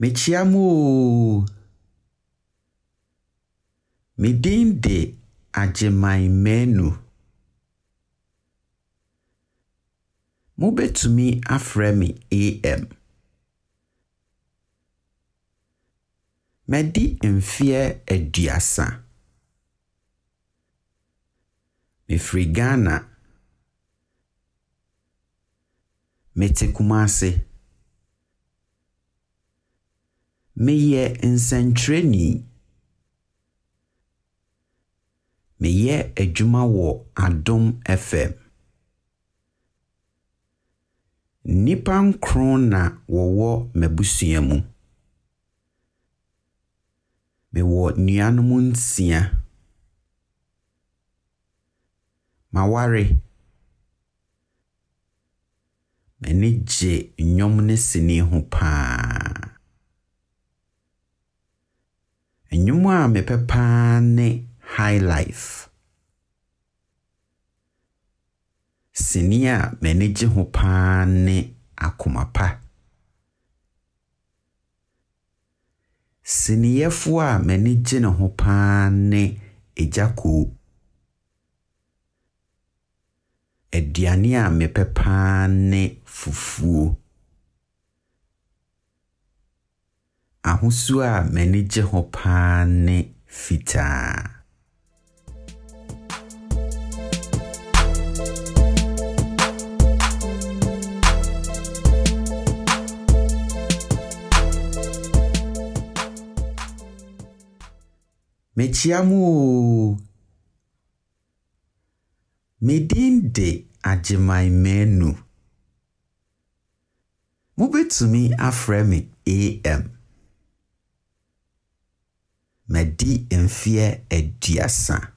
Mechiamu Midinde Ajemai menu Mubetumi afremi AM Medi mfie eduasa Mefri Ghana Mete Kumase Meye nsentreni Meye edwuma wo Adom FM Nipa nkron na wowo mabusua mu Mewo nuanom nsia Maware Menije nyom ne sini ho paa Enyum a mepepa ne High Life Sinia menije ho paa ne Akomapa Siniyefo a menije ne ho paa ne Ejako Ediane a mepepa ne fufuo Ahosu a menije ho paa ne fita Mechiamu Midinde Ajemai menu Mubetumi afremi AM Medi mfie eduasa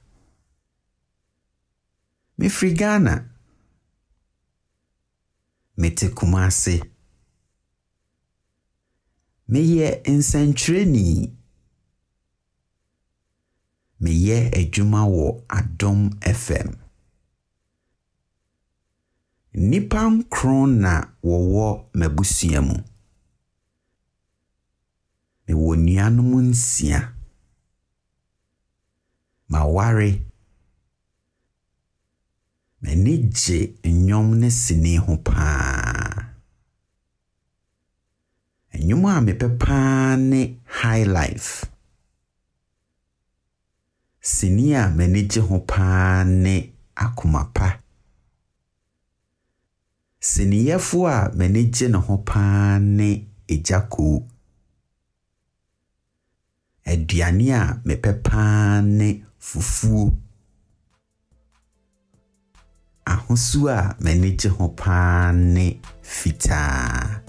Mefri Ghana Mete Kumase Meye nsentreni Meye edwuma wo Adom FM Nipa nkron na wowo mabusua mu Mewo nuanom nsia Maware Menije nyom ne sini ho paa Enyum a mepepa ne High Life Sinia menije ho paa ne Akomapa Siniyefo a menije ne ho paa ne Ejako Ediane a mepepa ne fufuo Ahosu a menije ho paa ne fita